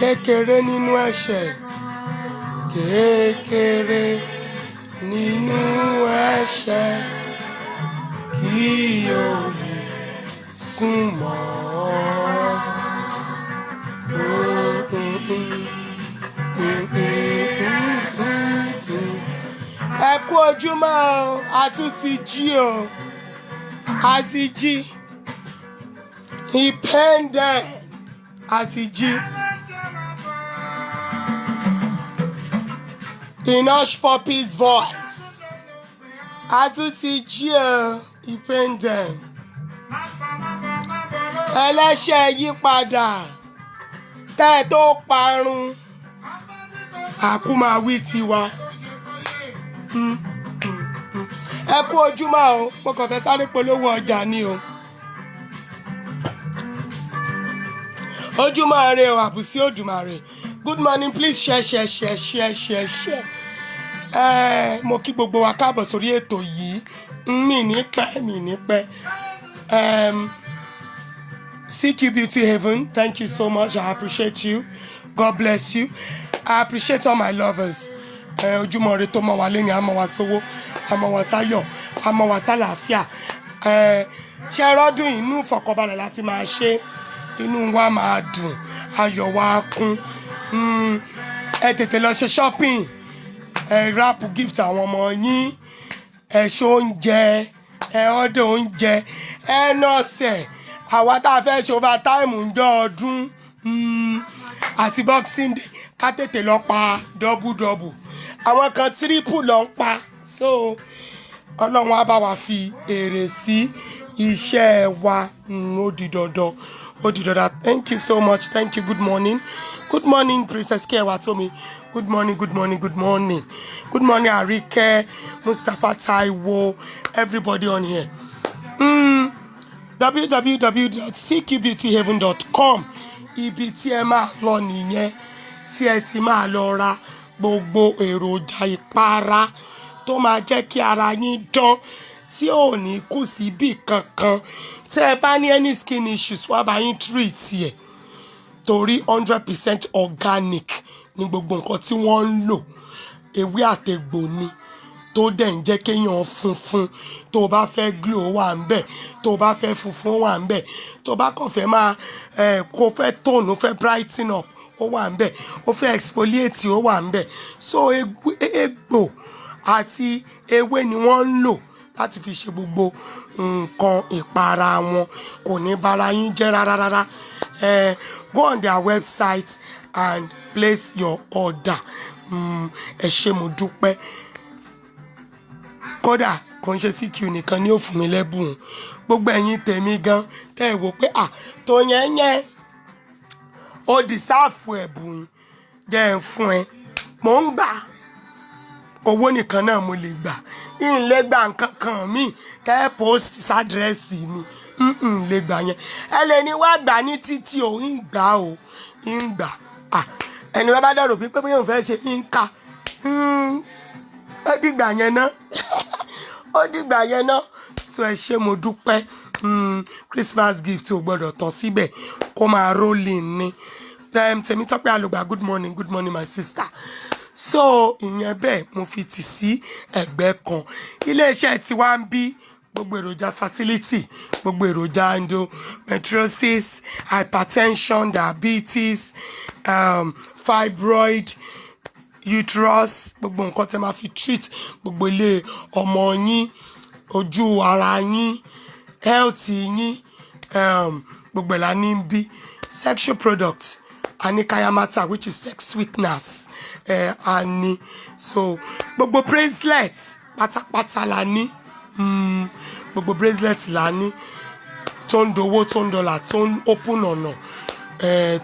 kékeré nínú ẹ̀ṣẹ̀ kékeré nínú ẹ̀ṣẹ̀ kí o lè súnmọ́ ẹ kú ojúmọ́ o a tún ti jí o a ti jí ìpẹ́ndẹ̀ a ti jí in Hush Puppy's voice a tún ti jí o ìpẹ́ndẹ̀ ẹlẹ́ṣẹ̀ yí padà tẹ́ ẹ tó parun àkúmáwí tiwa. Ẹ kú ojúmọ́ o mo kàn fẹ́ sáré polówó ọjà ni o. Ojúmọ́ ire o àbùsí Òdùmarè. Good morning, please share. Mo kí gbogbo wa káàbọ̀ sórí ètò yìí. Mi ní pẹ́. CQ Beauty Haven, thank you so much. I appreciate you. God bless you. I appreciate all my lovers. Ojúmọ́ ire tó mọ́ wa lẹ́ni àmọ́ wa sówó àmọ́ wa sáyọ̀ àmọ́ wa sálàáfíà. Ṣé rọ́dún inú ìfọ̀kànbalẹ̀ láti máa ṣe inú wa máa dùn ayọ̀ wa kún. Ẹ tètè lọ ṣe shopping rap gift àwọn ọmọ yín ṣe oúnjẹ ọdẹ oúnjẹ nọ́ọ̀sẹ̀ àwa tá a fẹ́ ṣe overtime ń jọ ọdún àti boxing day ká tètè lọ pa double àwọn kan triple lọ ń pa so ọlọ́run á bá wa fi èrè sí iṣẹ́ wa ó di dandan. Thank you so much. Thank you. Good morning Princess Kewatomi. Good morning Arike, Mustapha Taiwo, everybody on here. www.ckbeautyhaven.com ibi tí ẹ máa lọ nìyẹn tí ẹ ti máa lọ ra gbogbo èròjà ìpara tó máa jẹ́ kí ara yín dán tí ò ní kù síbì kankan. Tí ẹ bá ní any skin issues wá bá yín treat ẹ̀ torí 100% organic ní gbogbo nǹkan tí wọ́n ń lò ewé àtẹ̀gbò ni tó dẹ̀ ń jẹ́ kéèyàn funfun tó o bá fẹ́ glow wà ń bẹ̀ tó o bá fẹ́ funfun wà ń bẹ̀ tó o bá kàn fẹ́ máa kó fẹ́ tone ó fẹ́ brighten up ó wà ń bẹ̀ ó fẹ́ exfoliate ó wà ń bẹ̀ so egbò àti ewé ni wọ́n ń lò láti fi ṣe gbogbo nǹkan ìpara wọn kò ní bara yín jẹ́ rárá. Go on their website and place your order. Ẹ ṣé mo dúpẹ́. Kódà kò ń ṣe CQ nìkan ni ó fún mi lẹ́bùn gbogbo ẹ̀yin tèmi gan tẹ́ ẹ wò pé tó yẹn ó dìsáàfù ẹ̀bùn jẹ́ ẹ̀ fún ẹ mò ń gbà owó nìkan náà mo lè gbà lè gba nǹkan kan mi kẹ́ ẹ post sádírẹ́sì mi lè gbà yẹn ẹ lè ní wá gbà ní títí o ń gbà ẹni wọ́n bá dẹ̀rò pé yóò fẹ́ ṣe ń ka ó dìgbà yẹn náà so ẹ ṣé mo dúpẹ́. Christmas gift ò gbọ́dọ̀ tán síbẹ̀ kó máa rolling ni. Tèmítọ́pẹ́ Àlùgbà good morning my sister. So ìyẹn bẹ́ẹ̀ mo fi tì sí ẹ̀gbẹ́ kan iléeṣẹ́ tiwa ń bí gbogbo èròjà fertility gbogbo èròjà endometriosis hypertension diabetes fibroid uterus gbogbo nǹkan tẹ́ máa fi treat gbogbo ilé ọmọ yín ojú ara yín health yín gbogbo ẹ̀ la ní ń bí sexual products ani kayamata which is sex sweeteners ani so gbogbo bracelets pátápátá la ní gbogbo bracelets la ní tó ń dowó tó ń dọ́là tó ń open ọ̀nà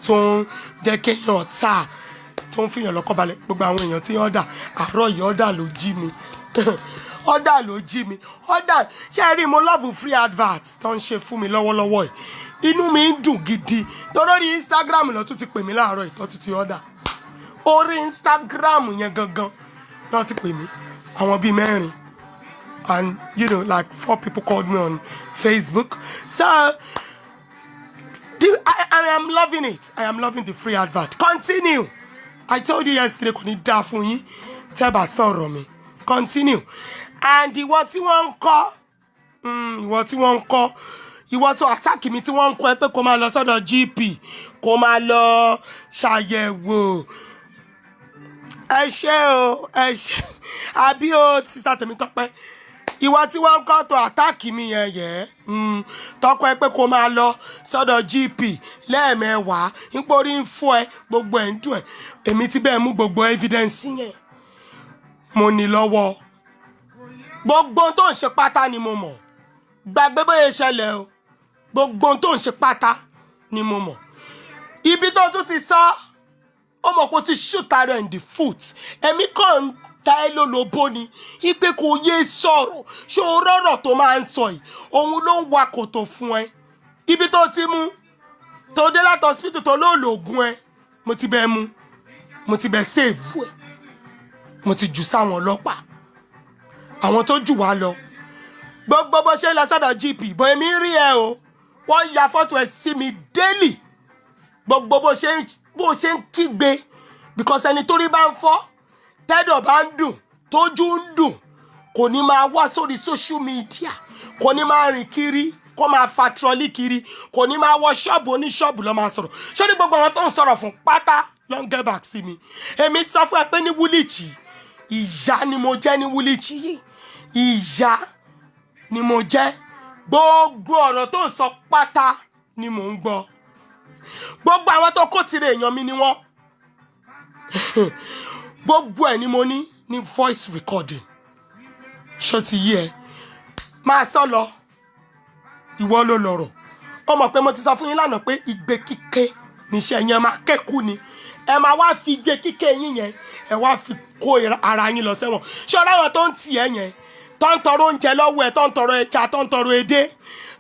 tó ń jẹ́ kéèyàn tà tó ń fìyàn lọ́kàn balẹ̀ gbogbo àwọn èèyàn tí ọ̀dà àárọ̀ yìí ọ̀dà ló jí mi ṣe rí mo love free advert tó ń ṣe fún mi lọ́wọ́lọ́wọ́ yìí inú mi ń dùn gidi torí Instagram ló tún ti pè mí láàárọ̀ ìtọ́ tún ti ọ̀dà orí Instagram yẹn gangan ló ti pè mí àwọn bíi mẹ́rin and like 4 people called me on Facebook so I am loving it. I am loving the free advert. Continue. I told you yesterday, kò ní dá fún yín tẹ́ bá sọ̀rọ̀ mi. Continue. And ìwọ tí wọ́n ń kọ́, ìwọ tó attack mi tí wọ́n ń kọ́ ẹ pé kó máa lọ sọ́dọ̀ GP, kó máa lọ ṣàyẹ̀wò. Ẹ ṣé àbí o sister Tèmítọ́pẹ́. Ìwọ tí wọ́n ń kọ́ tó attack mi yẹn tọ́kọ ẹ pé kó máa lọ sọ́dọ̀ GP lẹ́ẹ̀mẹ́wàá nítorí ń fún ẹ gbogbo ẹ̀ ń dùn ẹ̀. Èmi ti bẹ́ẹ̀ mú gbogbo evidence yẹn. Mo ní lọ́wọ́. Gbogbo tó ń ṣe pátá ni mo mọ̀. Gbàgbé bóyá ṣẹlẹ̀ o. Gbogbo tó ń ṣe pátá ni mo mọ̀. Ibi tó tún ti sọ, ó mọ̀ pé ó ti shoot ara in the foot. Èmi kàn ń ta ẹ́ lólobó ni. Ipe kò yé sọ̀rọ̀. Ṣé o rọ̀rọ̀ tó máa ń sọ yìí? Òun ló ń wa kòtò fún ẹ. Ibi tó ti mú, tó dé láti hospital tó lóògùn ẹ. Mo ti bẹ́ẹ̀ mú. Mo ti bẹ́ẹ̀ save ẹ. Mo ti jù sáwọn ọlọ́pàá. Àwọn tó jù wá lọ. Gbogbo bó ṣe lọ sọ́dọ̀ GP, bó èmi rí ẹ o. Wọ́n ya fọ́tò ẹ sí mi daily. Gbogbo bó ṣe ń kígbe. Because ẹni tó rí bá ń fọ́, tẹ́dọ̀ bá ń dùn, tójú ń dùn, kò ní máa wá sórí social media, kò ní máa rìn kiri, kó máa fa trọ́lì kiri, kò ní máa wọ ṣọ́ọ̀bù oníṣọ́ọ̀bù lọ máa sọ̀rọ̀. Ṣé ní gbogbo àwọn tó ń sọ̀rọ̀ fún pátá ló ń get back sí mi? Èmi sọ fún ẹ pé ní Woolwich, ìyá ni mo jẹ́ ní Woolwich yìí. Ìyá ni mo jẹ́. Gbogbo ọ̀rọ̀ tó ń sọ pátá ni mò ń gbọ́. Gbogbo àwọn tó kó tirẹ̀ èèyàn mi ni wọ́n. Gbogbo ẹ̀ ni mo ní voice recording. Ṣó ti yé ẹ? Máa sọ lọ. Ìwọ ló lọ́rọ̀. Ó mọ̀ pé mo ti sọ fún yín lánàá pé ìgbé kíké níṣẹ́ yẹn máa kẹ́kù ni. Ẹ máa wá fi ìgbé kíké yín yẹn, ẹ wá fi kó ara yín lọ sẹ́wọ̀n. Ṣé ọ̀rọ̀ àwọn tó ń tì ẹ́ yẹn, tó ń tọrọ oúnjẹ lọ́wọ́ ẹ, tó ń tọrọ ẹja, tó ń tọrọ edé,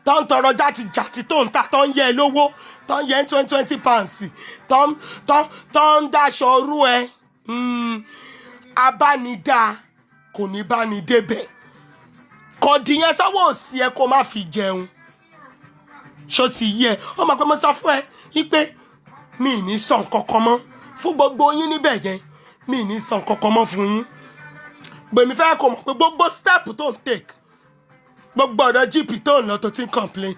tó ń tọrọ jàtìjàtì tó ń ta, tó ń yẹ ẹ lówó, tó ń yẹ 20 pounds, tó ń dáṣọ rú ẹ. Abánidá kò ní bá ní débẹ̀. Kò dìyẹn sọ́wọ́ òsì ẹ kó má fi jẹun. Ṣó ti yẹ? Ó mọ̀ pé mo sọ fún ẹ wípé mi ní sọ nǹkan kan mọ́ fún gbogbo yín níbẹ̀ yẹn. Mi ní sọ nǹkan kan mọ́ fún yín. Gbèmí fẹ́ kó mọ̀ pé gbogbo step tó ń take, gbogbo ọ̀dọ̀ GP tó ń lọ tó ti ń complain,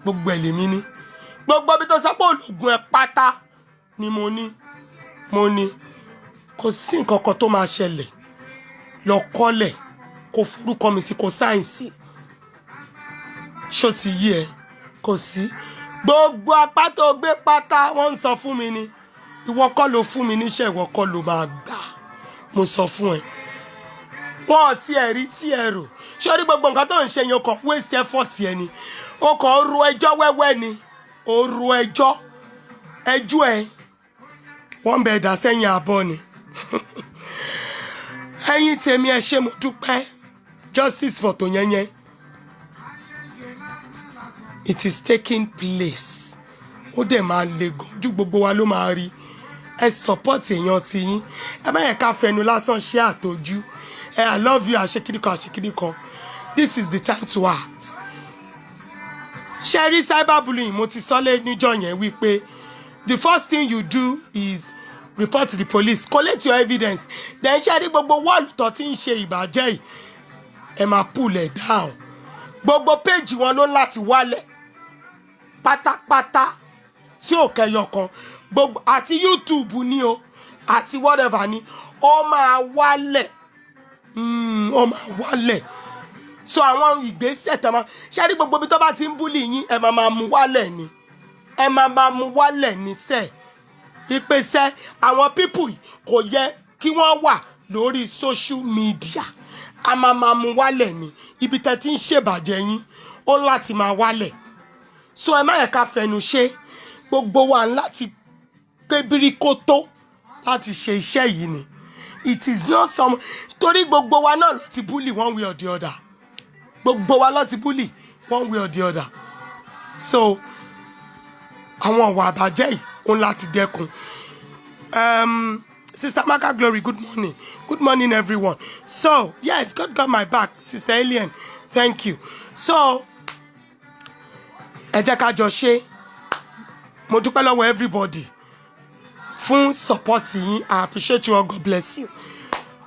gbogbo ẹ̀ lèmi ní. Gbogbo ibi tó sọ pé ológun ẹ pátá ni mo ní. Kò sí nǹkan kan tó máa ṣẹlẹ̀. Lọ kọ́lẹ̀, kò forúkọ mi sí, kò sáyẹ̀nsì. Ṣó ti yí ẹ? Kò sí. Gbogbo apá tó gbé pátá wọ́n ń sọ fún mi ni. Ìwọ kọ́ ló fún mi níṣẹ́, ìwọ kọ́ ló máa gbà. Mo sọ fún ẹ. Wọ́n ti ẹ̀rí tí ẹ rò. Ṣé orí gbogbo nǹkan tó ń ṣe yẹn kàn waste effort ẹ ni? O kàn ro ẹjọ́ wẹ́wẹ́ ni. O ro ẹjọ́ ẹ. Wọ́n bẹ̀ dà sẹ́yìn àbọ̀ ni. Ẹ̀yin tèmi ẹ ṣé mo dúpẹ́. Justice for Tonyenye. It is taking place. Ó dẹ̀ máa le gan, ojú gbogbo wa ló máa rí. Ẹ support èèyàn ti yín. Ẹ má yẹ ká fẹnu lásán ṣe àtọ́jú. I love you, àṣekídí kan. This is the time to act. Ṣé rí cyberbullying, mo ti sọ lé níjọ́ yẹn wípé the first thing you do is report to the police, collect your evidence. Then ṣé rí gbogbo wọ́ọ̀lù tó ti ń ṣe ìbàjẹ́ yìí, ẹ máa pull it down. Gbogbo page wọn ló láti wálẹ̀ pátápátá tí ò kẹyọ kan. Gbogbo àti YouTube ni o, àti whatever ni, ó máa wálẹ̀. Ó máa wálẹ̀. So àwọn ìgbésẹ̀ tẹ́ máa ṣé rí gbogbo bí tó bá ti ń bully yín, ẹ máa mú wálẹ̀ ni. Ẹ máa mú wálẹ̀ ní sẹ́. Ìpèsè àwọn people kò yẹ kí wọ́n wà lórí social media. A máa mú wálẹ̀ ni. Ibi tẹ́ ti ń ṣèbàjẹ́ yín, ó láti máa wálẹ̀. So ẹ má yẹ ká fẹnu ṣe. Gbogbo wa láti pé bíríkótó láti ṣe iṣẹ́ yìí ni. It is not some torí gbogbo wa náà láti bully one way or the other. Gbogbo wa láti bully one way or the other. So àwọn ọ̀wà àbàjẹ́ yìí ó láti dẹ́kun. Sister Maka Glory, good morning. Good morning, everyone. So, yes, God got my back. Sister Alien, thank you. So, ẹ jẹ́ ká jọ ṣe. mo dúpẹ́ lọ́wọ́ everybody fún support yín. I appreciate you all. God bless you.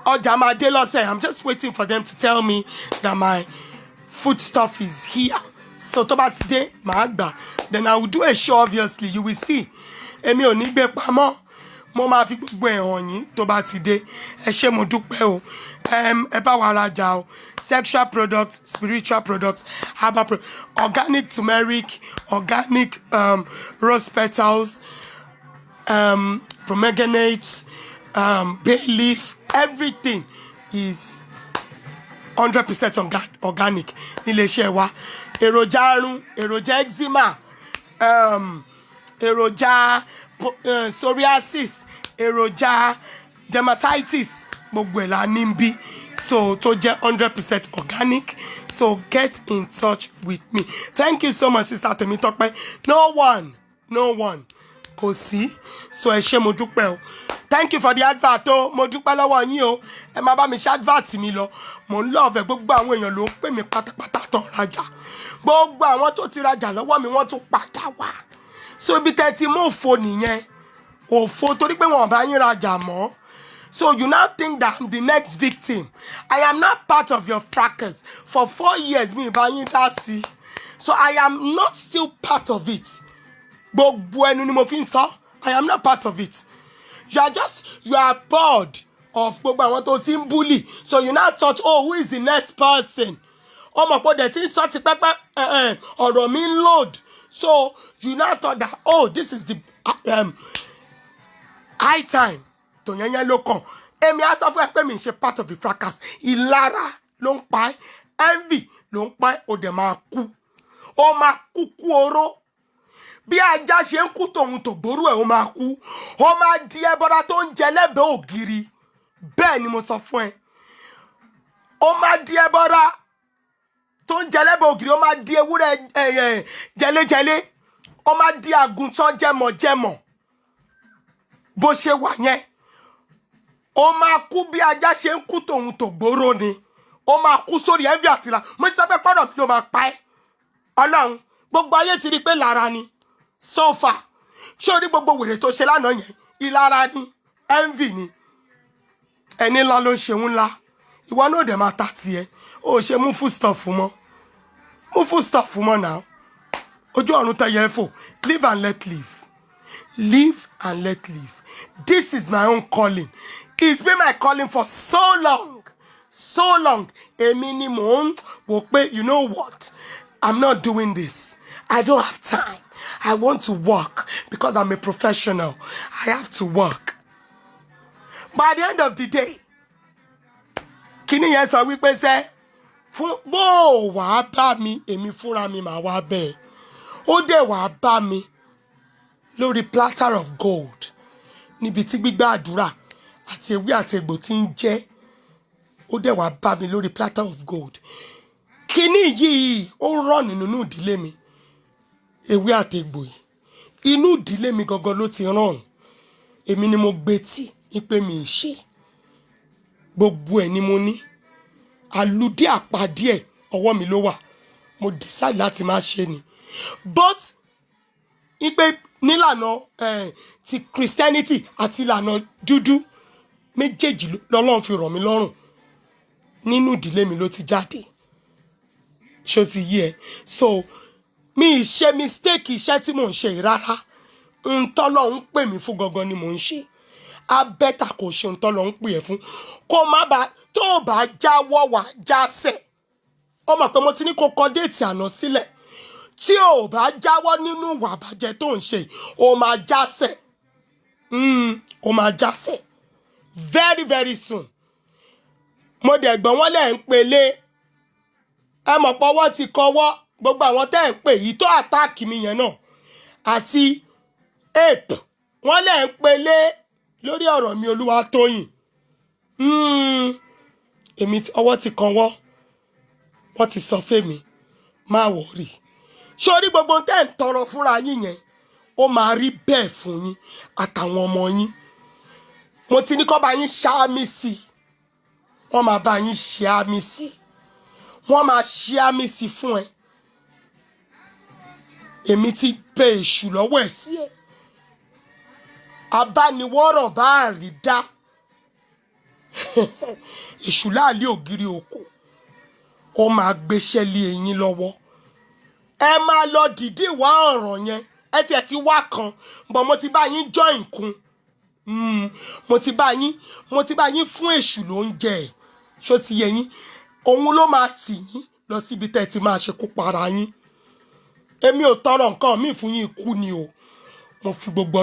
Ọjà máa dé lọ́sẹ̀. I'm just waiting for them to tell me that my food stuff is here. So tó bá ti dé, màá gbà. Then I will do a show, obviously. You will see. Èmi ò ní gbé pamọ́. Mo máa fi gbogbo ẹ̀ hàn yín tó bá ti dé. Ẹ ṣé mo dúpẹ́ o. Ẹ bá wa rajà o. Sexual products, spiritual products, herbal products, organic turmeric, organic rose petals, pomegranate, bay leaf, everything is 100% organic nílé iṣẹ́ wa. Èròjà arun, èròjà eczema, èròjà psoriasis, èròjà dermatitis, gbogbo ẹ̀ la ní bí. So tó jẹ́ 100% organic. So get in touch with me. Thank you so much, Sister Temitope. No one kò sí. So ẹ ṣé mo dúpẹ́ o. Thank you for the advert o. Mo dúpẹ́ lọ́wọ́ yín o. Ẹ máa bá mi ṣe advert mi lọ. Mo ń love ẹ. Gbogbo àwọn èèyàn ló ń pè mí pátápátá tó rajà. Gbogbo àwọn tó ti rajà lọ́wọ́ mi wọ́n tún padà wá. So ibi tẹ́ ti mú òfò nìyẹn. Òfò torí pé wọ́n bá yín rajà mọ́. So you now think that I'm the next victim. I am not part of your fracas. For 4 years, me bá yín dá sí. So I am not still part of it. Gbogbo ẹnu ni mo fi ń sọ. I am not part of it. You are bored of gbogbo àwọn tó ti ń bully. So you now thought, oh, who is the next person? Oh, my God, that is such a pepper or mean load. So you now thought that, oh, this is the high time. Tòyẹ́yẹ́ ló kàn. Èmi á sọ fún ẹ pé mi ń ṣe part of the fracas. Ìlara ló ń pa ẹ́. Envy ló ń pa ẹ́. O dẹ̀ máa kú. O máa kú oró. Bí ajá ṣe ń kú tòun tògbórú ẹ̀ o máa kú. O máa di ẹbọra tó ń jẹ lẹ́bẹ̀ẹ́ ògiri. Bẹ́ẹ̀ ni mo sọ fún ẹ. O máa di ẹbọra tó ń jẹ lẹ́bẹ̀ẹ́ ògiri. O máa di ewúrẹ́ jẹlẹ́jẹlẹ́. O máa di àgùntàn jẹmọ̀jẹmọ̀. Bó ṣe wà yẹn. O máa kú bí ajá ṣe ń kú tòun tògbóró ni. O máa kú sórí envy àtìlá. Mo ti sọ pé pọ́nà tí ló máa pa ẹ́. Ọlọ́run gbogbo ayé ti rí pé lára ni. So far. Ṣé o rí gbogbo wèrè tó ṣe lánàá yẹn? Ìlara ni. Envy ni. Ẹni ńlá ló ń ṣe ńlá. Ìwọ náà dẹ̀ máa ta tiẹ̀. O ṣe mú food stuff mọ́. Mú food stuff mọ́ now. Ojú ọ̀run tẹ̀yẹ fò. Live and let live. Live and let live. This is my own calling. It's been my calling for so long. So long. Èmi ni mò ń wò pé, you know what? I'm not doing this. I don't have time. I want to work because I'm a professional. I have to work. By the end of the day, kíni yẹn sọ wípé sẹ́, fún bó wàá bá mi, èmi fúnra mi màá wá bẹ́ẹ̀. Ó dẹ̀ wàá bá mi lórí platter of gold. Níbi tí gbígbà àdúrà àti ewé àti egbò tí ń jẹ́. Ó dẹ̀ wàá bá mi lórí platter of gold. Kíni yìí ó rán nínú ìdílé mi. Ewé àti egbò yìí. Inú ìdílé mi gangan ló ti rán. Èmi ni mo gbé tì ní pé mi ì ṣe. Gbogbo ẹ̀ ni mo ní. Àlùdí àpàdé ẹ̀ ọwọ́ mi ló wà. Mo decide láti máa ṣe ni. But ipe nílànà ti Christianity àti ìlànà dúdú méjèèjì lọ́lọ́run fi rọ̀ mí lọ́rùn. Nínú ìdílé mi ló ti jáde. Ṣó ti yé ẹ. So mi ṣe mistake iṣẹ́ tí mò ń ṣe rárá. Ntọ́lọ́run pè mí fún gangan ni mò ń ṣe. A bẹ́tà kò ṣe ntọ́lọ́run pè ẹ́ fún. Kó má bàa tó bá jáwọ́ wá jásẹ̀. Ó mọ̀ pé mo ti ní kó kọ déètì àná sílẹ̀. Tí ò bá jáwọ́ nínú ìwà àbàjẹ́ tó ń ṣe, ó máa jásẹ̀. Ó máa jásẹ̀. Very, very soon. Mo dẹ̀ gbọ́n wọ́n lẹ̀ ń pelé. Ẹ mọ̀ pé ọwọ́ ti kọwọ́. Gbogbo àwọn tẹ́ ń pè yìí tó àtáàkì mi yẹn náà. Àti ape. Wọ́n lẹ̀ ń pelé lórí ọ̀rọ̀ mi Olúwatóyìn. Èmi ọwọ́ ti kanwọ́. Wọ́n ti sọ fẹ́mi. Má worry. Sórí gbogbo tẹ́ ń tọrọ fúnra yín yẹn, ó máa rí bẹ́ẹ̀ fún yín àtàwọn ọmọ yín. Mo ti ní kó bá yín ṣáàmì sí. Wọ́n máa bá yín ṣáàmì sí. Wọ́n máa ṣáàmì sí fún ẹ. èmi ti pe èṣù lọ́wọ́ ẹ̀ sí ẹ̀ abániwọ́rọ̀ bá rí dá èṣù láàlí ògiri òkò ó máa gbéṣẹ́ lé eyín lọ́wọ́ ẹ máa lọ dìde wá ọ̀ràn yẹn ẹ tiẹ̀ ti wá kan bọ̀ mo ti bá yín join kun mo ti bá yín fún èṣù lóúnjẹ ẹ̀ ṣó ti yẹ yín òun ló máa tì yín lọ síbi tẹ́ ẹ ti máa ṣekú para yín èmi ò tọrọ nǹkan míì fún yín ikú ni o mo fi gbogbo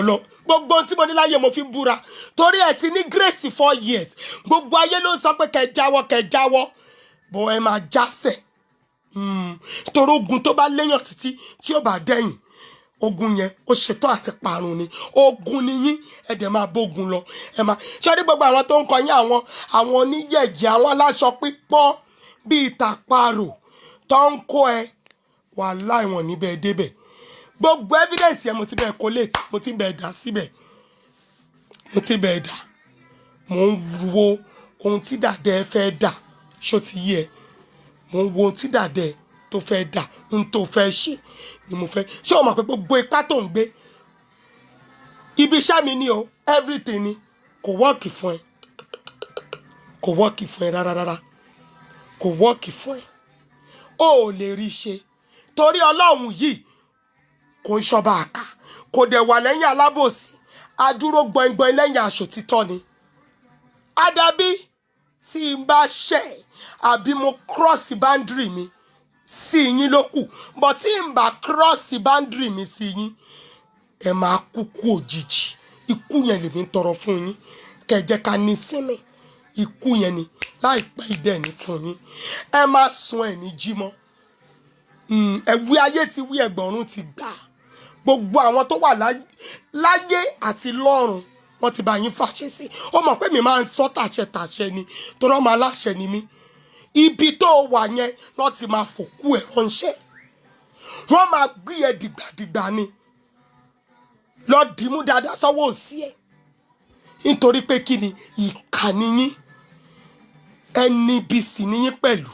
ohun tí mo ní láyé mo fi búra torí ẹ ti ní grace 4 years gbogbo ayé ló ń sọ pé kẹjáwọ́ bó ẹ máa jásẹ̀ torí ogun tó bá léyàn títí tí ó bá dẹ̀yìn ogun yẹn ó ṣetán àti parun ni ogun ni yín ẹ̀dẹ̀ máa bógun lọ ẹ máa ṣé ní gbogbo àwọn tó ń kọ yín àwọn oníyẹ̀yẹ̀ àwọn aláṣọ pípọ́n bíi tàparò tó ń kó ẹ wàláhì wọn níbẹ̀ débẹ̀ gbogbo evidence yẹn mo ti bẹ̀ collate mo ti bẹ̀ dá síbẹ̀ mo ti bẹ̀ dá mo ń wo ohun tí dàdẹ fẹ́ dà ṣó ti yé ẹ mo ń wo ohun tí dàdẹ tó fẹ́ dà ohun tó fẹ́ ṣe ni mo fẹ́ ṣé o mọ̀ pé gbogbo ipá tó ń gbé ibi iṣẹ́ mi ni o everything ni kò wọ́ọ̀kì fún ẹ kò wọ́ọ̀kì fún ẹ rárá kò wọ́ọ̀kì fún ẹ o ò lè rí ṣe torí ọlọ́run yìí kò ń ṣọba àká kò dẹ̀ wà lẹ́yìn alábòsí adúró gbọ̀ngbọ̀n lẹ́yìn aṣòtítọ́ ni àdàbí tí n bá ṣẹ̀ àbí mo cross boundary mi sí yín ló kù but tí n bá cross boundary mi sí yín ẹ máa kúkú òjijì ikú yẹn lèmi ń tọrọ fún yín kẹjẹ ká ní sinmi ikú yẹn ni láìpẹ́ ìdẹ́ ní fún yín ẹ má sun ẹ̀ ní jímọ́ ẹ̀wí ayé ti wí ẹ̀gbọ̀rún ti gbà gbogbo àwọn tó wà láyé àti lọ́run wọ́n ti bá yín fàṣẹ sí ó mọ̀ pé mi máa ń sọ tàṣẹ ni torí ọmọ aláṣẹ ni mí ibi tó wà yẹn lọ́ ti máa fòkú ẹ̀ ránṣẹ́ wọ́n máa gbé ẹ dìgbàdìgbà ni lọ dìímú dáadáa sọ́wọ́ òsì ẹ̀ nítorí pé kí ni ìkà ni yín ẹni bí sì ni yín pẹ̀lú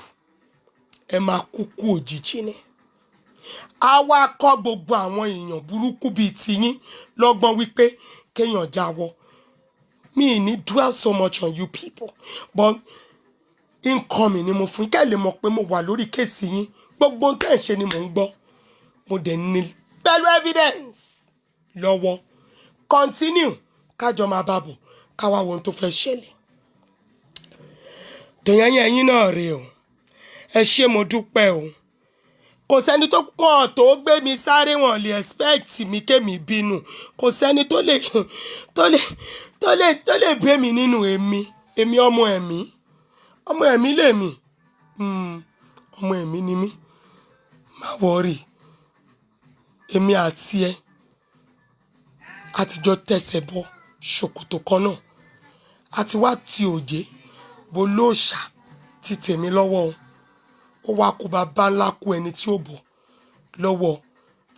ẹ máa kúkú òjijì ni a wá kọ́ gbogbo àwọn èèyàn burúkú bíi tiyín lọ́gbọ́n wípé kéèyàn jáwọ́ mi ní dwell so much on you people but nǹkan mi ni mo fún kẹ́ lè mọ̀ pé mo wà lórí kéèsì yín gbogbo ohun tẹ́ ẹ̀ ṣe ni mò ń gbọ́ mo dẹ̀ ní pẹ̀lú evidence lọ́wọ́ continue kájọ máa bá bọ̀ káwá wo ohun tó fẹ́ ṣẹlẹ̀ tòyẹ́yìn ẹ̀yìn náà rèé o ẹ ṣé mo dúpẹ́ o kò sẹ́ni tó pọ̀ tó gbé mi sáré wọn lè expect mi kémi bínú kò sẹ́ni tó lè gbé mi nínú èmi ọmọ ẹ̀mí lèmi ọmọ ẹ̀mí ni mí má wọrí èmi àti ẹ àtijọ́ tẹsẹ̀ bọ ṣòkòtò kan náà àti wá ti òjé bó lóòṣà ti tèmi lọ́wọ́ ó wá kó bàbá ńlá kú ẹni tí ó bọ̀ lọ́wọ́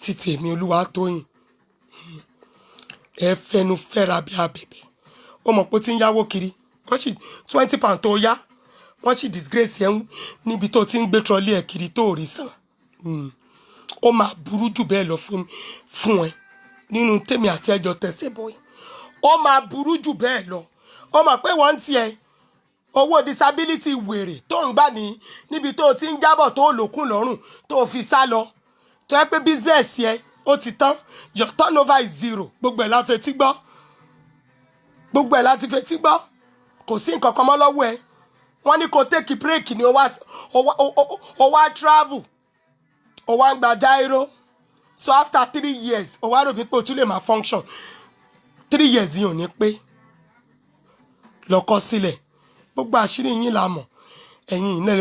ti tèmi Olúwatóyìn ẹ fẹnu fẹ́ra bí abẹ̀bẹ̀ ó mọ̀ pé ó ti ń yáwó kiri wọ́n sì £20 tó yá wọ́n sì disgrace ẹ̀ níbi tó ti ń gbé trọ́lì ẹ̀ kiri tó rí sàn ó máa burú jù bẹ́ẹ̀ lọ fún ẹ nínú tèmi àti ẹjọ́ tẹ̀sẹ̀ bọ́ yìí ó máa burú jù bẹ́ẹ̀ lọ ó mọ̀ pé wọ́n ń tiẹ̀ owó disability wèrè tó ń gbà níbi tó ti ń jábọ̀ tó lòkùn lọ́rùn tó fi sá lọ tó yẹ pé business yẹ ó ti tán your turnover is 0 gbogbo ẹ̀ la fetí gbọ́ gbogbo ẹ̀ láti fetí gbọ́ kò sí nǹkan kan mọ́ lọ́wọ́ ẹ wọ́n ní kó take break ni ó wá travel ó wá ń gba jairo so after 3 years ó wá rò bí pé o tún lè máa function 3 years yìí ò ní pé lọ́kọ́ sílẹ̀ gbogbo àṣírí yín la mọ̀ ẹ̀yin ìlẹ̀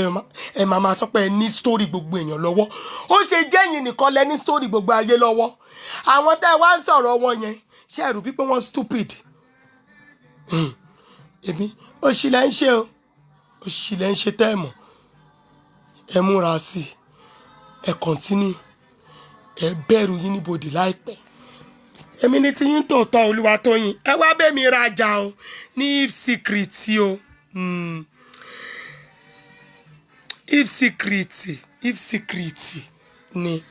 ẹ̀ máa sọ pé ẹ ní story gbogbo èèyàn lọ́wọ́ ó ṣe jẹ́ ẹ̀yin nìkan lẹ ní story gbogbo ayé lọ́wọ́ àwọn tẹ́ ẹ wá ń sọ̀rọ̀ wọn yẹn ṣe ẹ̀rù bí pé wọ́n stupid èmi òṣì lẹ́ ń ṣe o òṣì lẹ́ ń ṣe tẹ́ ẹ mọ̀ ẹ múra sí i ẹ continue ẹ bẹ̀rù yín níbodè láìpẹ́ èmi ní ti yín tòótọ́ Olúwatóyìn ẹ wá bẹ́ẹ̀ mi rajà o ní if secret o. if secret ni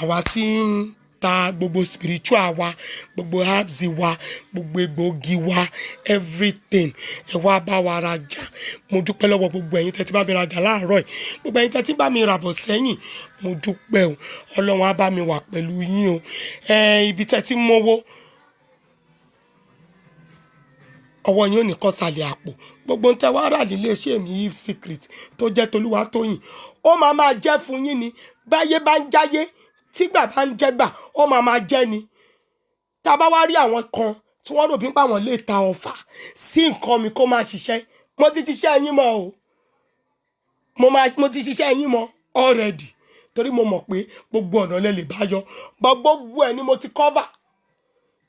àwa tí ń ta gbogbo spiritual wa, gbogbo herbs wa, gbogbo egbòogi wa, everything ẹ wá bá wa rajà. Mo dúpẹ́ lọ́wọ́ gbogbo ẹ̀yin tẹ́ ti bá mi rajà láàárọ̀ yìí, gbogbo ẹ̀yin tẹ́ ti bá mi ràbọ̀ sẹ́yìn, mo dúpẹ́ o. Ọlọ́run á bá mi wà pẹ̀lú yín o. Ibi tẹ́ ti mówó, ọwọ́ yín ò ní kọ́ sàlẹ̀ àpò. Gbogbo ń tẹ́ wá rà nílé iṣẹ́ mi Eve Secret tó jẹ́ Tolúwatóyìn, ó máa jẹ́ fún yín ni. Báyé bá ń jáyé, tígbà bá ń jẹ́gbà, ó máa jẹ́ ni. Tá a bá wá rí àwọn kan tí wọ́n rò bí pé àwọn lè ta ọfà sí nǹkan mi kó máa ṣiṣẹ́, mo ti ṣiṣẹ́ yín mọ́ o. Mo ti ṣiṣẹ́ yín mọ́ already, torí mo mọ̀ pé gbogbo ọ̀nà lẹ lè bá yọ. Gbogbo ẹ̀ ni mo ti cover.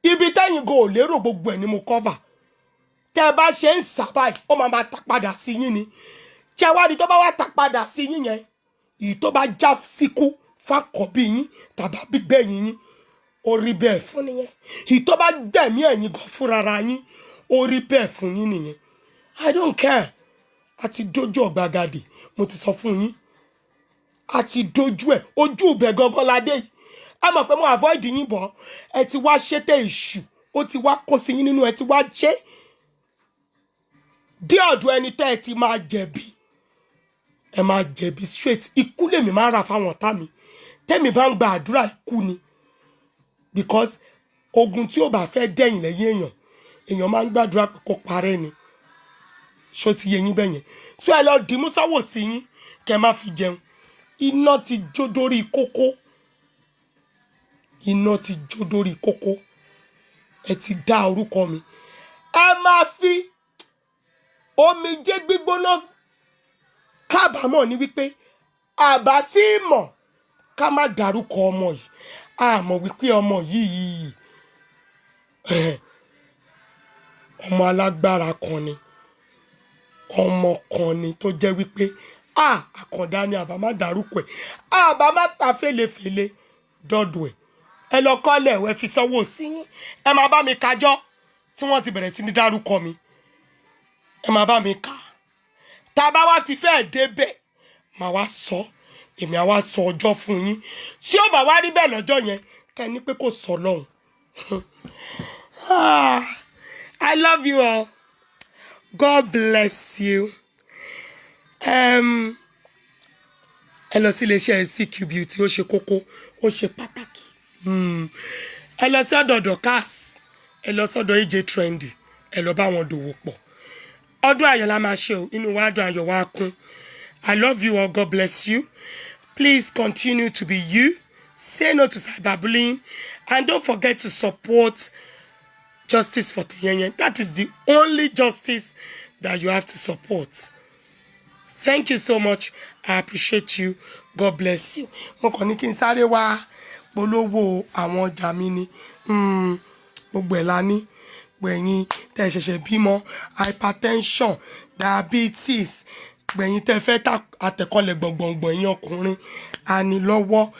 Ibi tẹ́yìn go ò lérò, gbogbo ẹ̀ ni mo cover. Tẹ́ bá ṣe ń sàbáì, ó máa ta padà sí yín ni. Ṣé wá rí tó bá wá ta padà sí yín yẹn, èyí tó bá já síkú fákọ̀bí yín tàbí gbígbẹ̀yìn yín, ó rí bẹ́ẹ̀ fún nìyẹn. Èyí tó bá gbẹ̀mí ẹ̀yin gan fúnra yín, ó rí bẹ́ẹ̀ fún yín nìyẹn. I don't care. A ti dojú ọ̀gbagadè, mo ti sọ fún yín. A ti dojú ẹ̀, ojú ibẹ̀ gangan ládé yìí. A mọ̀ pé mo avoid yín bọ̀, ẹ ti wá ṣètè èṣù, ó ti wá kó sí yín nínú, ẹ ti wá ṣe dé ọ̀dọ̀ ẹni tẹ́ ẹ ti máa jẹ̀bi. Ẹ máa jẹ̀bi straight. Ikú lèmi máa rà fáwọn ọ̀tá mi. Tẹ́mi bá ń gba àdúrà ikú ni. Because ogun tí ó bá fẹ́ dẹ̀yìn lẹ́yìn èèyàn máa ń gbàdúrà pé kó parẹ́ ni. Ṣó ti yé yín bẹ́yẹn? So ẹ lọ dìímú sọ́wọ́ sí yín kẹ́ má fi jẹun. Iná ti jó dórí kókó. Iná ti jó dórí kókó. Ẹ ti dá orúkọ mi. Ẹ máa fi omijé gbígbóná kábàámọ̀ ní wípé àbá tí mọ̀ ká má dárúkọ ọmọ yìí. A mọ̀ wípé ọmọ yìí ọmọ alágbára kan ni. Ọmọ kan ni tó jẹ́ wípé àkàndá ni àbá má dárúkọ ẹ̀. Àbá má ta fèlèfèlè dọ́dọ̀ ẹ̀. Ẹ lọ kọ́lẹ̀ ẹ fi sọ́wọ́ sí yín. Ẹ máa bá mi kájọ́ tí wọ́n ti bẹ̀rẹ̀ sí ní dárúkọ mi. Ẹ máa bá mi kà. Tá a bá wá ti fẹ́ débẹ̀, màá wá sọ. Èmi á wá sọ ọjọ́ fún yín. Tí ó bá wá rí bẹ́ẹ̀ lọ́jọ́ yẹn, kẹ́ ní pé kò sọ lọ́hùn. I love you all. God bless you. Ẹ lọ sí iléeṣẹ́ CQ Beauty, ó ṣe kókó, ó ṣe pàtàkì. Ẹ lọ sí ọ̀dọ̀ Dorcas, ẹ lọ sọ́dọ̀ AJ Trendy, ẹ lọ bá wọn dòwò pọ̀. Ọdún ayọ̀ la máa ṣe o, inú wa dùn, ayọ̀ wa kún. I love you all. God bless you. Please continue to be you. Say no to cyberbullying. And don't forget to support Justice for Toyenyen. That is the only justice that you have to support. Thank you so much. I appreciate you. God bless you. Mo kàn ní kí n sáré wá polówó àwọn ọjà mi ni. Gbogbo ẹ̀ la ní. Gbẹ̀yìn tẹ́ ṣẹ̀ṣẹ̀ bímọ, hypertension, diabetes, gbẹ̀yìn tẹ́ fẹ́ àtẹ̀kọ́lẹ̀ gbọ̀ngbọ̀ngbọ̀n ẹ̀yin ọkùnrin, àní lọ́wọ́,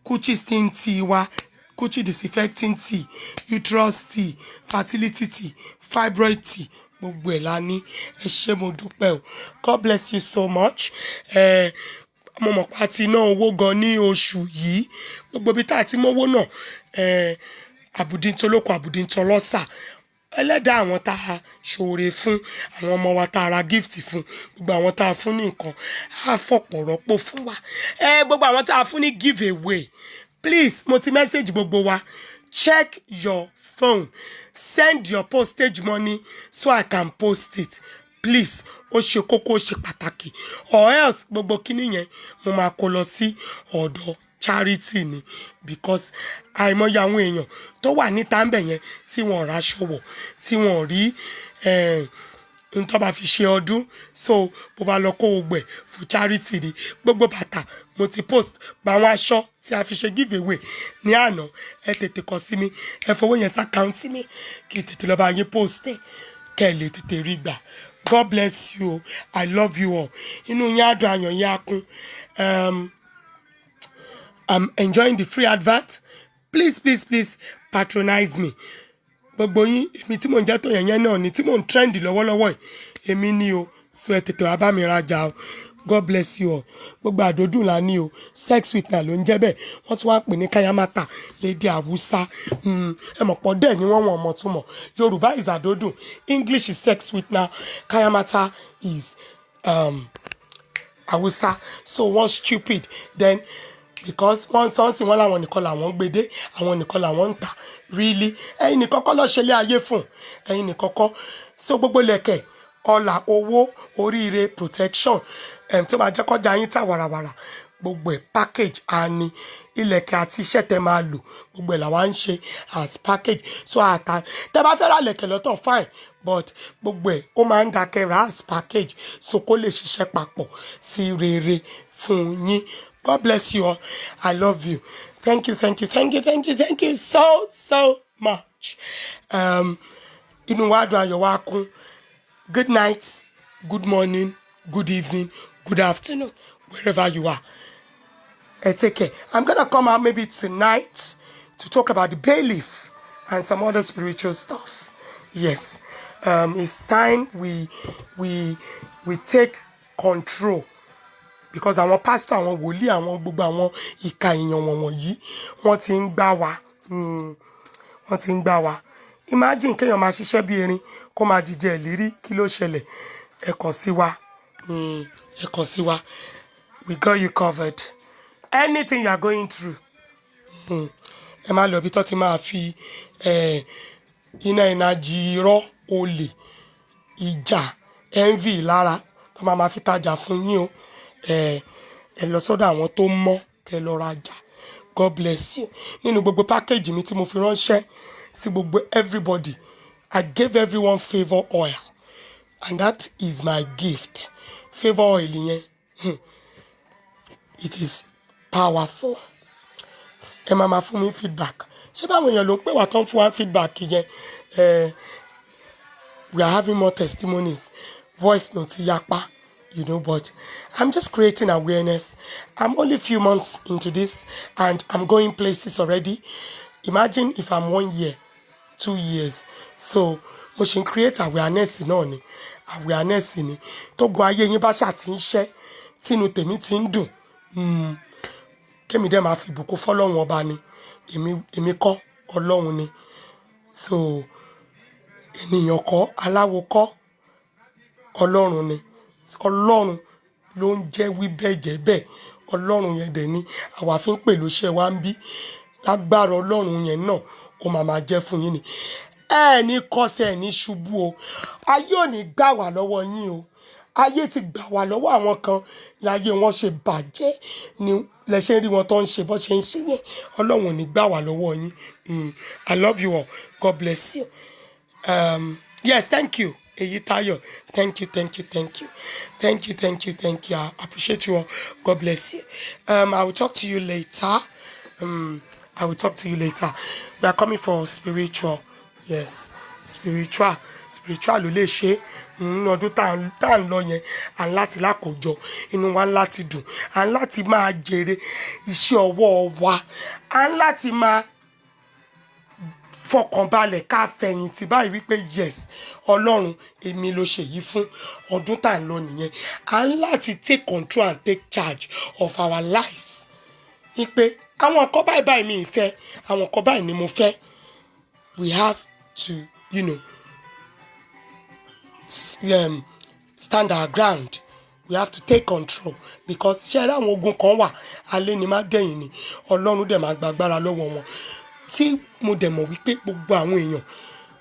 Kuchi skin tea wa, Kuchi disinfecting tea, uterus tea, fertility tea, fibroid tea, gbogbo ẹ̀ la ní. Ẹ ṣé mo dúpẹ́ o. God bless you so much. Mo mọ̀ pé a ti ná owó gan ní oṣù yìí. Gbogbo bí tá a ti mówó náà, àbùdíntolóko àbùdíntolọ́sà, ẹlẹ́dàá àwọn tá a ṣoore fún, àwọn ọmọ wa tá a ra gift fún, gbogbo àwọn tá a fún ní nǹkan á fọ̀pọ̀ rọ́pò fún wa. Gbogbo àwọn tá a fún ní give away, please, mo ti message gbogbo wa, check your phone, send your postage money so I can post it, please. Ó ṣe kókó, ó ṣe pàtàkì, or else gbogbo kíní yẹn mo máa kó lọ sí ọ̀dọ̀ charity ni, because àìmọye àwọn èèyàn tó wà níta ńbẹ̀ yẹn tí wọ́n ra ṣọwọ́, tí wọ́n rí n tó bá fi ṣe ọdún. So bó bá lọ kó ogbẹ̀ fún charity ni. Gbogbo bàtà mo ti post, bá àwọn aṣọ tí a fi ṣe give away ní àná, ẹ tètè kọ sí mi, ẹ fowó yẹn sí àkáǹtì mi kí tètè lọ bá yín post ẹ kẹ́ lè tètè rí gbà. God bless you. I love you all. Inú yín á dùn, ayọ̀ yín á kún. I'm enjoying the free advert. Please, please, please patronize me. Gbogbo yín, èmi tí mò ń jẹ́ Toyenyen náà ni, tí mò ń trend lọ́wọ́lọ́wọ́ yìí, èmi ni o. So ẹ tètè wá bá mi rajà o. God bless you all. Gbogbo àdódùn la ní o. Sex sweetener ló ń jẹ́ bẹ́ẹ̀. Wọ́n tún wá pè ní kayamata lédè Hausa. Ẹ mọ̀ pọ̀ dẹ̀ ni wọ́n mọ̀ túmọ̀. Yorùbá is àdódùn. English is sex sweetener. Kayamata is Hausa. So wọ́n stupid. Then because wọ́n sọ́nsìn wọn làwọn nìkan làwọn gbédé, àwọn nìkan làwọn ń tà. Really? Ẹ̀yin nìkan kọ́ ló ṣe lé ayé fún. Ẹ̀yin nìkan kọ́. So gbogbo lẹ̀kẹ̀, ọlà, owó, oríire, protection, tó máa jẹ́ kọjá yín tà wàràwàrà. Gbogbo ẹ̀ package àní ilẹ̀kẹ̀ àti iṣẹ́ tẹ máa lò. Gbogbo ẹ̀ làwa ń ṣe as package. So àtà tẹ bá fẹ́ ra lẹ̀kẹ̀ lọ́tọ̀ fine, but gbogbo ẹ̀ ó máa ń dákẹ́ ra as package so kó lè ṣiṣẹ́ papọ̀ sí rere fún yín. God bless you all. I love you. Thank you so much. Inú wa dùn, ayọ̀ wa kún. Good night, good morning, good evening, good afternoon, wherever you are. Take care. I'm going to come out maybe tonight to talk about the bailiff and some other spiritual stuff. Yes. It's time we take control. Because àwọn pastor, àwọn wòlíì, àwọn gbogbo àwọn ìka èèyàn wọ̀nyí, wọ́n ti ń gbá wa. Wọ́n ti ń gbá wa. Imagine kéèyàn máa ṣiṣẹ́ bí erin kó máa jíjẹ ìlérí, kí ló ṣẹlẹ̀? Ẹ kàn sí wa. Ẹ kàn sí wa. We got you covered. Anything you are going through. Ẹ máa lọ bí tó ti máa fi iná ìnàjì irọ́, olè, ìjà, envy lára tó máa fi tajà fún yín o. Ẹ lọ sọ́dọ̀ àwọn tó mọ́ kẹ́ lọ rajà. God bless you. Nínú gbogbo package mi tí mo fi ránṣẹ́ sí gbogbo everybody, I gave everyone favour oil, and that is my gift. Favour oil yẹn, it is powerful. Ẹ máa fún mi feedback. Ṣé báwọn èèyàn ló ń pè wá tán fún wa feedback yẹn? We are having more testimonies. Voice note yapa. But I'm just creating awareness. I'm only a few months into this and I'm going places already. Imagine if I'm 1 year, 2 years. So, mo ṣe ń create awareness náà ni. Awareness ni. Tógun ayé yín bá ṣáà ti ń ṣẹ́, tínú tèmi ti ń dùn. Kémi dẹ̀ máa fi ìbùkún fọ́lọ́run ọba ni. Èmi kọ́, Ọlọ́run ni. So, ènìyàn kọ́, aláwo kọ́, Ọlọ́run ni. Ọlọ́run ló ń jẹ́ wí bẹ́ẹ̀ jẹ́ bẹ́ẹ̀. Ọlọ́run yẹn dẹ̀ ni àwa fi ń pè lóṣẹ́ wa ń bí. Lágbára Ọlọ́run yẹn náà ó máa jẹ́ fún yín ni. Ẹ ní kọsẹ̀, ẹ ní ṣubú o. Ayé ò ní gbà wá lọ́wọ́ yín o. Ayé ti gbà wá lọ́wọ́ àwọn kan. Láyé wọn ṣe bàjẹ́ ni lẹ ṣe ń rí wọn tó ń ṣe bó ṣe ń ṣe yẹn. Ọlọ́run ò ní gbà wá lọ́wọ́ yín. I love you all. God bless you. Yes, thank you. Eyitayo, thank you. I appreciate you all. God bless you. I will talk to you later. We are coming for spiritual. Yes, spiritual ló lè ṣe. Ọdún tá ń lọ yẹn, à ń láti lákòjọ, inú wa ń láti dùn, à ń láti máa jèrè iṣẹ́ ọwọ́ wa, à ń láti máa fọkànbalẹ̀ ká fẹ̀yìntì báyìí wípé yes, Ọlọ́run èmi ló ṣe yìí fún. Ọdún tá ń lọ nìyẹn. À ń láti take control and take charge of our lives. Wípé àwọn nǹkan báyìí mi ìfẹ́, àwọn nǹkan báyìí ni mo fẹ́. We have to, stand our ground. We have to take control because ṣé rí àwọn ogun kan wà, alẹ́ ni má dẹ̀yìn ni. Ọlọ́run dẹ̀ máa gbàgbára lọ́wọ́ wọn. Tí mo dẹ̀ mọ̀ wípé gbogbo àwọn èèyàn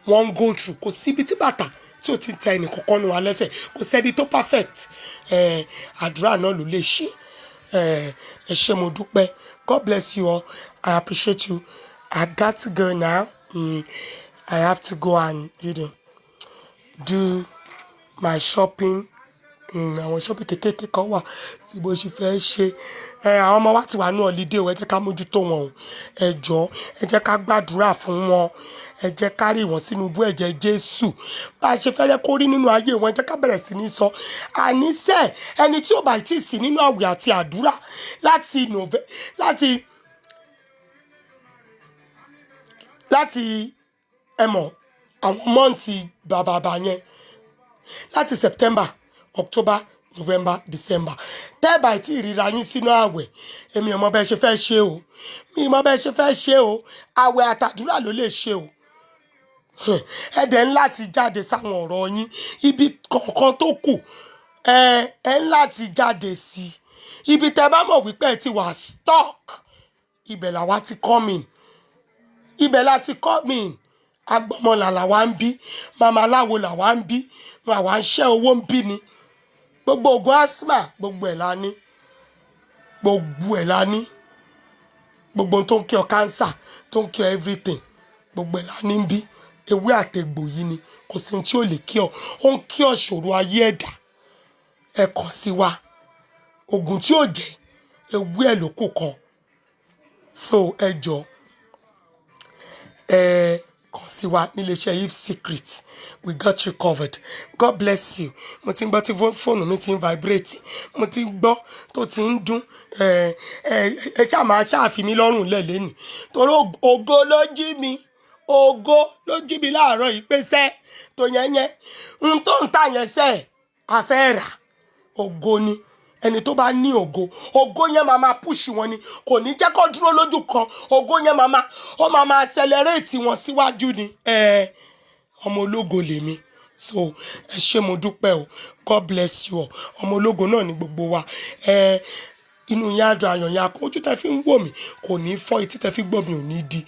wọ́n ń go through, kò síbi tí bàtà tí ò ti ta ẹnì kankan nù wá lẹ́sẹ̀, kò sẹ́ni tó perfect. Àdúrà náà ló lè ṣe. Ẹ ṣé mo dúpẹ́. God bless you all. I appreciate you. I got to go now. I have to go and do my shopping. Àwọn shopping kékeré kan wà tí mo ṣe fẹ́ ṣe. Àwọn ọmọ wa ti wà ní holiday o, ẹ jẹ́ ká mójútó wọn o. Ẹ jọ̀ọ́, ẹ jẹ́ ká gbàdúrà fún wọn. Ẹ jẹ́ ká rí wọn sínú ibú ẹ̀jẹ̀ Jésù. Bá a ṣe fẹ́ yẹ kó rí nínú ayé wọn, ẹ jẹ́ ká bẹ̀rẹ̀ sí ní sọ. Àníṣe ẹni tí ó bá ti sí nínú àwẹ̀ àti àdúrà láti àwọn mọ́ǹtì bàbàbà yẹn, láti September, October, November, December. Tẹ́ bá tí ìríra yín sínú àwẹ̀, èmi ò mọ bẹ́ẹ̀ ṣe fẹ́ ṣe o. Mi mọ bẹ́ẹ̀ ṣe fẹ́ ṣe o. Àwẹ̀ àtàdúrà ló lè ṣe o. Ẹ̀dẹ̀ ń láti jáde sáwọn ọ̀rọ̀ yín. Ibi kọ̀ọ̀kan tó kù, ẹ ń láti jáde sí. Ibi tẹ́ bá mọ̀ wípé ẹ ti wà stuck, ibẹ̀ làwa ti come in. Ibẹ̀ láti come in. Agbọ́mọlà làwa ń bí. Màmá aláwo làwa ń bí. Àwa ń ṣẹ́ owó ń bí ni. Gbogbo ògùn asthma, gbogbo ẹ̀ la ní. Gbogbo ẹ̀ la ní. Gbogbo tó ń kí ọ cancer, tó ń kí ọ everything. Gbogbo ẹ̀ la ní ń bí. Ewé àtegbò yìí ni. Kò sí ohun tí ò lè kí ọ. Ó ń kí ọ ṣòro ayé ẹ̀dá. Ẹ kàn sí wa. Ògùn tí ò jẹ́, ewé ẹ̀ ló kù kan. So ẹ jọ̀ọ́, kàn sí wa nílé iṣẹ́ If Secret. We got you covered. God bless you. Mo ti ń gbọ́ tí fóònù mi ti ń vibrate. Mo ti ń gbọ́ tó ti ń dún. Ẹ ṣáà máa ṣáàfin mi lọ́rùn lẹ́lẹ́ nì. Torí ògo ló jí mi. Ògo ló jí mi láàárọ̀ yìí pé sẹ́ tó yẹn yẹn. N tó ń tà yẹn sẹ́, a fẹ́ rà. Ògo ni. Ẹni tó bá ní ògo, ògo yẹn máa push wọn ni. Kò ní jẹ́ kó dúró lójú kan. Ògo yẹn ó máa accelerate wọn síwájú ni. Ọmọ ológo lèmi. So ẹ ṣé mo dúpẹ́ o. God bless you all. Ọmọ ológo náà ni gbogbo wa. Inú yín á dùn, ayọ̀ yín á kún. Ojú tẹ́ fi ń wò mí kò ní fọ́, etí tẹ́ fi gbọ́ mi ò ní di.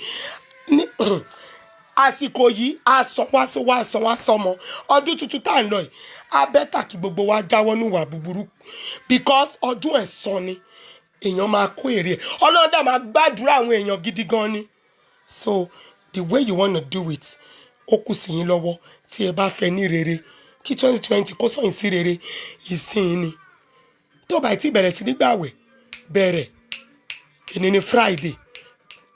Àsìkò yìí a sọ wá sọmọ. Ọdún tuntun tá ń lọ yìí, a bẹ́tà kí gbogbo wa jáwọ́ nínú ìwà búburú because ọdún ẹ̀san ni. Èèyàn máa kó èrè ẹ̀. Ọlọ́run dá máa gbàdúrà àwọn èèyàn gidi gan ni. So the way you want to do it, ó kù sí yín lọ́wọ́. Tí ẹ bá fẹ́ ní rere, kí 2020 kó sọ̀yìn sí rere, ìsìn ni. Tó bá ti bẹ̀rẹ̀ sí ní gbààwẹ̀, bẹ̀rẹ̀. Èní ni Friday.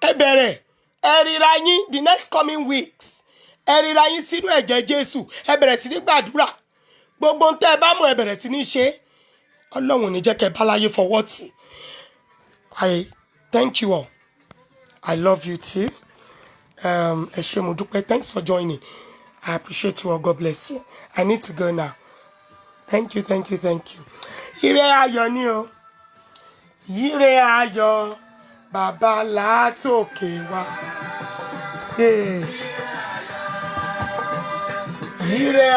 Ẹ bẹ̀rẹ̀. Ẹ ríra yín the next coming weeks. Ẹ ríra yín sínú ẹ̀jẹ̀ Jésù. Ẹ bẹ̀rẹ̀ sí ní gbàdúrà. Gbogbo ń tẹ́ ẹ bá mọ̀ ẹ bẹ̀rẹ̀ sí ní ṣe. Ọlọ́run ò ní jẹ́ kẹ́ bá láyé fọwọ́ tì. I thank you all. I love you too. Ẹ ṣé mo dúpẹ́. Thanks for joining. I appreciate you all. God bless you. I need to go now. Thank you. Ire ayọ̀ ni o. Ire ayọ̀. Bàbá látòkè wá. Ire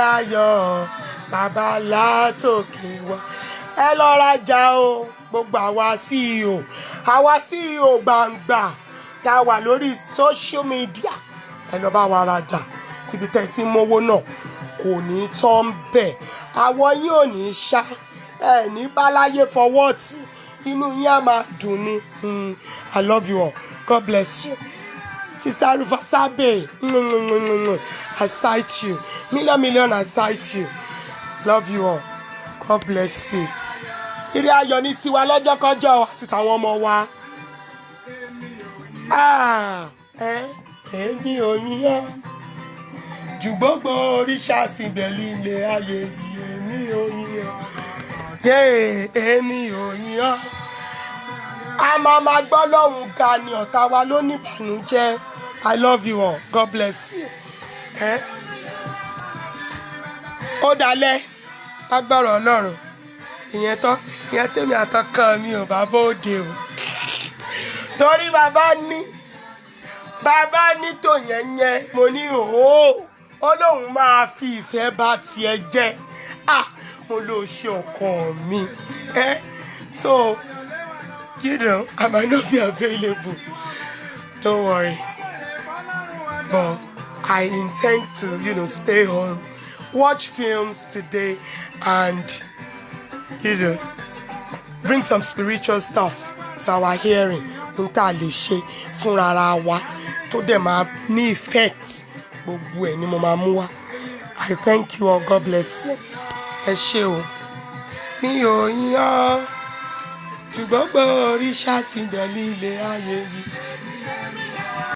ayọ̀. Bàbá látòkè wá. Ẹ lọ rajà o. Gbogbo àwa CEO gbangba tá wà lórí social media. Ẹ lọ bá wa rajà. Ibi tẹ́ ti mówó náà kò ní tán bẹ́ẹ̀. Àwọ̀ yín ò ní ṣá. Ẹ ní báláyé fọwọ́ tì. Inú yín á máa dùn ni. I love you all. God bless you. Sister Rufasabe, I cite you. Million, I cite you. Love you all. God bless you. Ire ayọ̀ ní tiwa lọ́jọ́ kọjọ́ àti tàwọn ọmọ wa. Èmi ò yìn ọ́. Jù gbogbo òrìṣà ti bẹ̀lì ilé ayé yìí. Èmi ò yìn ọ́. Èmi ò yìn ọ́. A máa gbọ́ lọ́hùn ga ni ọ̀tá wa ló ní ìbànújẹ́. I love you all. God bless you. Ó dalẹ̀ agbára Ọlọ́run. Ìyẹn tèmi àtọkàn mi ò bá bóde o. Torí bàbá ní tó yẹn mo ní òó. Ó lóun máa fi ìfẹ́ bá tiẹ̀ jẹ́. Mo lọ ṣe ọkàn mi. So, I might not be available. Don't worry. But I intend to, stay home, watch films today, and, bring some spiritual stuff to our hearing. Nta lè ṣe fúnra ra wa tó dẹ̀ máa ní effect. Gbogbo ẹ̀ ni mo máa mú wá. I thank you all. God bless you. Ẹ ṣé o. Mi ò yìn ọ́. Jù gbogbo òrìṣà ti bẹ̀lì ilé ayé yìí.